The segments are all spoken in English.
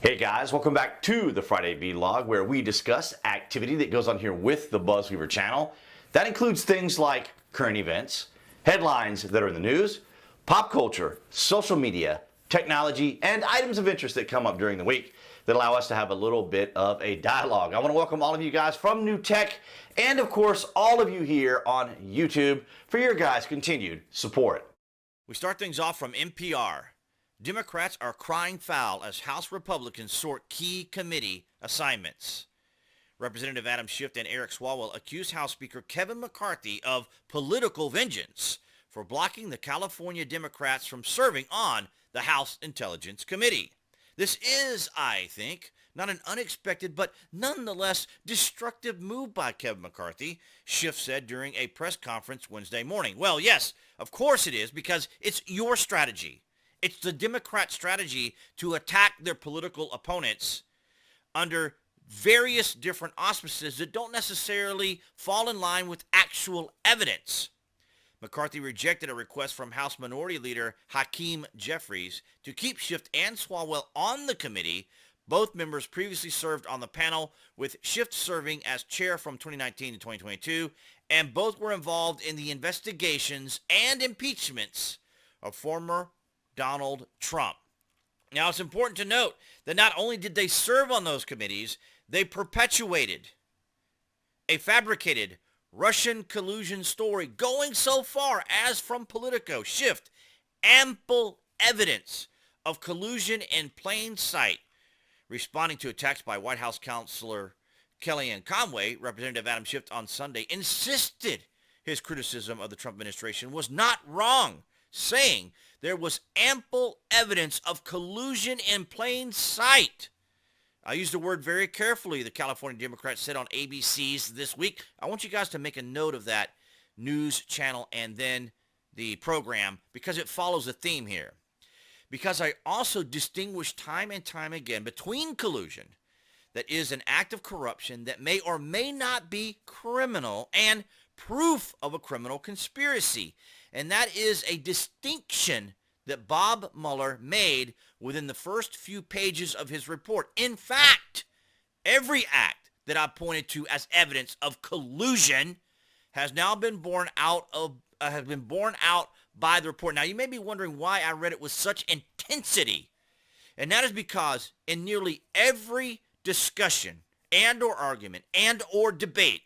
Hey guys, welcome back to the Friday Vlog, where we discuss activity that goes on here with the BuzWeaver channel. That includes things like current events, headlines that are in the news, pop culture, social media, technology, and items of interest that come up during the week that allow us to have a little bit of a dialogue. I want to welcome all of you guys from New Tech and, of course, all of you here on YouTube for your guys' continued support. We start things off from NPR. Democrats are crying foul as House Republicans sort key committee assignments. Representative Adam Schiff and Eric Swalwell accused House Speaker Kevin McCarthy of political vengeance for blocking the California Democrats from serving on the House Intelligence Committee. This is, I think, not an unexpected but nonetheless destructive move by Kevin McCarthy, Schiff said during a press conference Wednesday morning. Well, yes, of course it is, because it's your strategy. It's the Democrat strategy to attack their political opponents under various different auspices that don't necessarily fall in line with actual evidence. McCarthy rejected a request from House Minority Leader Hakeem Jeffries to keep Schiff and Swalwell on the committee. Both members previously served on the panel, with Schiff serving as chair from 2019 to 2022, and both were involved in the investigations and impeachments of former Donald Trump. Now, it's important to note that not only did they serve on those committees, they perpetuated a fabricated Russian collusion story, going so far as from Politico, Schiff, ample evidence of collusion in plain sight. Responding to attacks by White House counselor Kellyanne Conway, Representative Adam Schiff on Sunday insisted his criticism of the Trump administration was not wrong, saying there was ample evidence of collusion in plain sight. I used the word very carefully, the California Democrats said on ABC's This Week. I want you guys to make a note of that news channel and then the program, because it follows a theme here. Because I also distinguish time and time again between collusion, that is an act of corruption that may or may not be criminal, and proof of a criminal conspiracy. And that is a distinction that Bob Mueller made within the first few pages of his report. In fact, every act that I pointed to as evidence of collusion has now been borne out by the report. Now, you may be wondering why I read it with such intensity. And that is because in nearly every discussion and or argument and or debate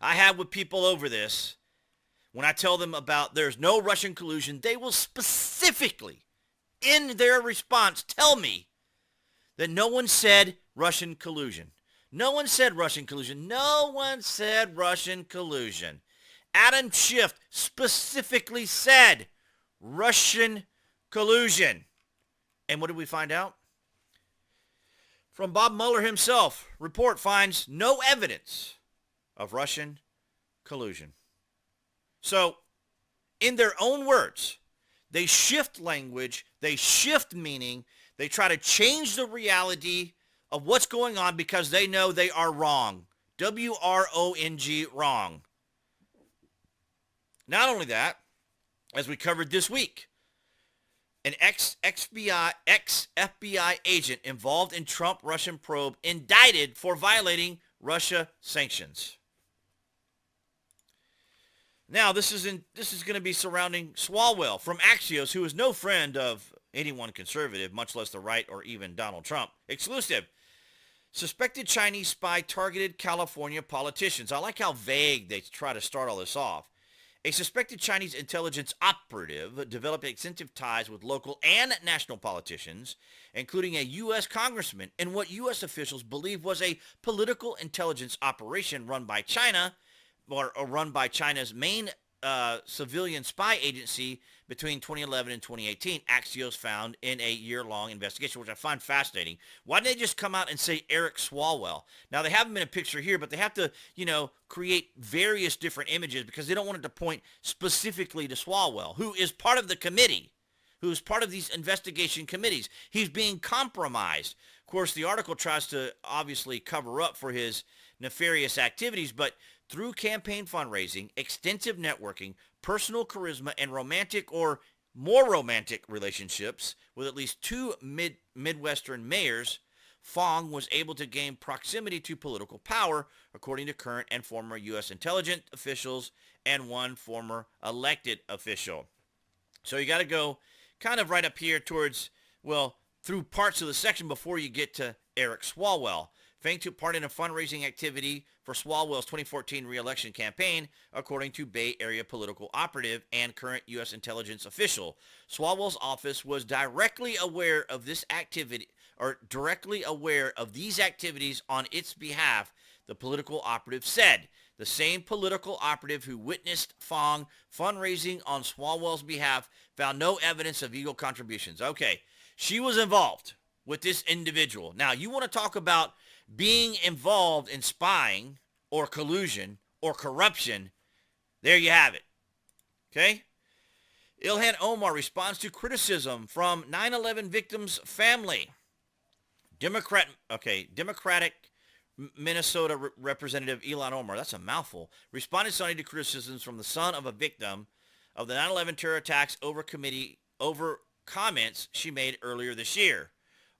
I have with people over this, when I tell them about there's no Russian collusion, they will specifically, in their response, tell me that no one said Russian collusion. No one said Russian collusion. No one said Russian collusion. Adam Schiff specifically said Russian collusion. And what did we find out? From Bob Mueller himself, report finds no evidence of Russian collusion. So, in their own words, they shift language, they shift meaning, they try to change the reality of what's going on because they know they are wrong. W-R-O-N-G, wrong. Not only that, as we covered this week, an ex-FBI agent involved in Trump-Russian probe indicted for violating Russia sanctions. Now, this is going to be surrounding Swalwell from Axios, who is no friend of anyone conservative, much less the right or even Donald Trump. Exclusive. Suspected Chinese spy targeted California politicians. I like how vague they try to start all this off. A suspected Chinese intelligence operative developed extensive ties with local and national politicians, including a U.S. congressman, in what U.S. officials believe was a political intelligence operation run by China, or run by China's main civilian spy agency between 2011 and 2018, Axios found in a year-long investigation, which I find fascinating. Why didn't they just come out and say Eric Swalwell? Now, they have him in a picture here, but they have to, create various different images because they don't want it to point specifically to Swalwell, who is part of the committee, who is part of these investigation committees. He's being compromised. Of course, the article tries to obviously cover up for his nefarious activities, but through campaign fundraising, extensive networking, personal charisma, and romantic or more romantic relationships with at least two Midwestern mayors, Fong was able to gain proximity to political power, according to current and former U.S. intelligence officials and one former elected official. So you got to go kind of right up here towards, well, through parts of the section before you get to Eric Swalwell. Fang took part in a fundraising activity for Swalwell's 2014 re-election campaign, according to Bay Area political operative and current U.S. intelligence official. Swalwell's office was directly aware of this activity, or directly aware of these activities on its behalf, the political operative said. The same political operative who witnessed Fong fundraising on Swalwell's behalf found no evidence of illegal contributions. Okay, she was involved with this individual. Now, you want to talk about being involved in spying or collusion or corruption, there you have it. Okay? Ilhan Omar responds to criticism from 9/11 victims' family. Democratic Minnesota Representative Ilhan Omar, that's a mouthful, responded Sunday to criticisms from the son of a victim of the 9/11 terror attacks over comments she made earlier this year.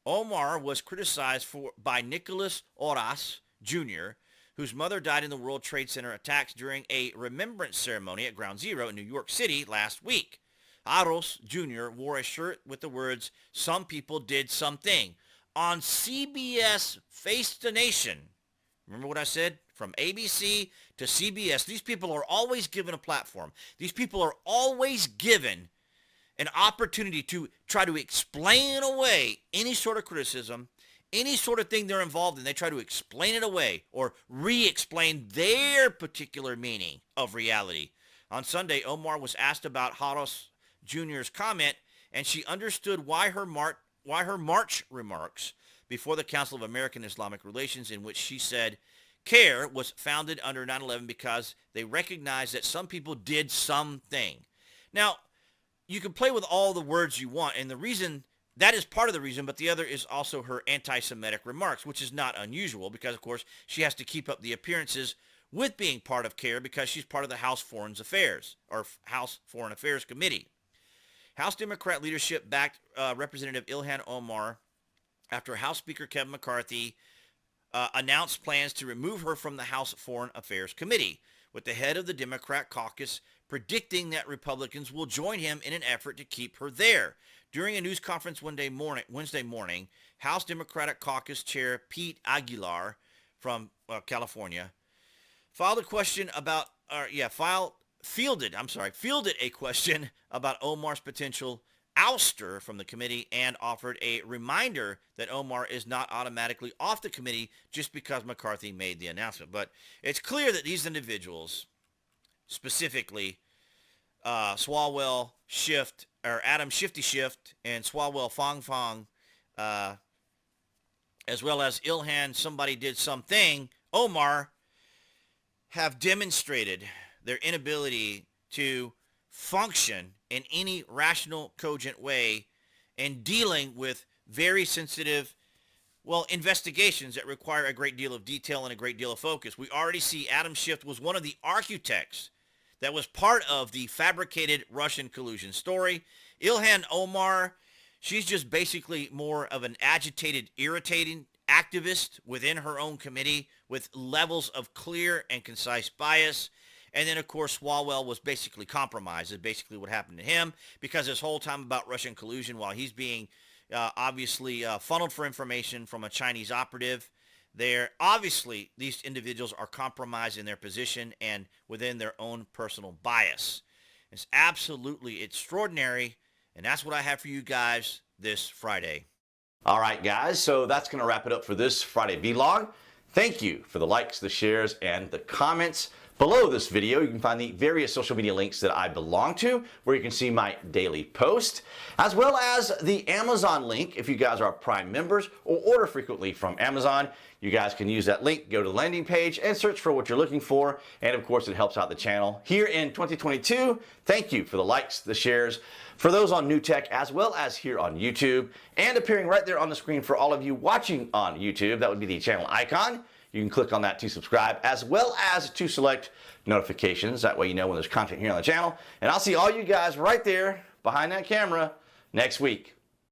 Omar was criticized by Nicholas Oras Jr., whose mother died in the World Trade Center attacks during a remembrance ceremony at Ground Zero in New York City last week. Oras Jr. wore a shirt with the words, "Some people did something," on CBS Face the Nation. Remember what I said? From ABC to CBS, these people are always given a platform. These people are always given an opportunity to try to explain away any sort of criticism, any sort of thing they're involved in. They try to explain it away or re-explain their particular meaning of reality. On Sunday, Omar was asked about Haros Jr.'s comment, and she understood why her March remarks before the Council of American Islamic Relations, in which she said CARE was founded under 9/11 because they recognized that some people did something. Now, you can play with all the words you want, and the reason, that is part of the reason, but the other is also her anti-Semitic remarks, which is not unusual because, of course, she has to keep up the appearances with being part of CARE because she's part of the House Foreign Affairs Committee. House Democrat leadership backed Representative Ilhan Omar after House Speaker Kevin McCarthy announced plans to remove her from the House Foreign Affairs Committee, with the head of the Democrat caucus predicting that Republicans will join him in an effort to keep her there. During a news conference Wednesday morning, House Democratic Caucus Chair Pete Aguilar from California fielded a question about Omar's potential ouster from the committee and offered a reminder that Omar is not automatically off the committee just because McCarthy made the announcement. But it's clear that these individuals, specifically Swalwell, Adam Schiff, and Swalwell Fong, as well as Ilhan somebody did something, Omar, have demonstrated their inability to function in any rational, cogent way in dealing with very sensitive, investigations that require a great deal of detail and a great deal of focus. We already see Adam Schiff was one of the architects that was part of the fabricated Russian collusion story. Ilhan Omar, she's just basically more of an agitated, irritating activist within her own committee with levels of clear and concise bias. And then, of course, Swalwell was basically compromised, is basically what happened to him, because this whole time about Russian collusion, while he's being obviously funneled for information from a Chinese operative, obviously these individuals are compromised in their position and within their own personal bias. It's absolutely extraordinary, and that's what I have for you guys this Friday. All right, guys, so that's going to wrap it up for this Friday vlog. Thank you for the likes, the shares, and the comments. Below this video, you can find the various social media links that I belong to, where you can see my daily post, as well as the Amazon link if you guys are Prime members or order frequently from Amazon. You guys can use that link, go to the landing page, and search for what you're looking for. And of course, it helps out the channel here in 2022. Thank you for the likes, the shares, for those on New Tech, as well as here on YouTube, and appearing right there on the screen for all of you watching on YouTube. That would be the channel icon. You can click on that to subscribe, as well as to select notifications. That way you know when there's content here on the channel. And I'll see all you guys right there behind that camera next week.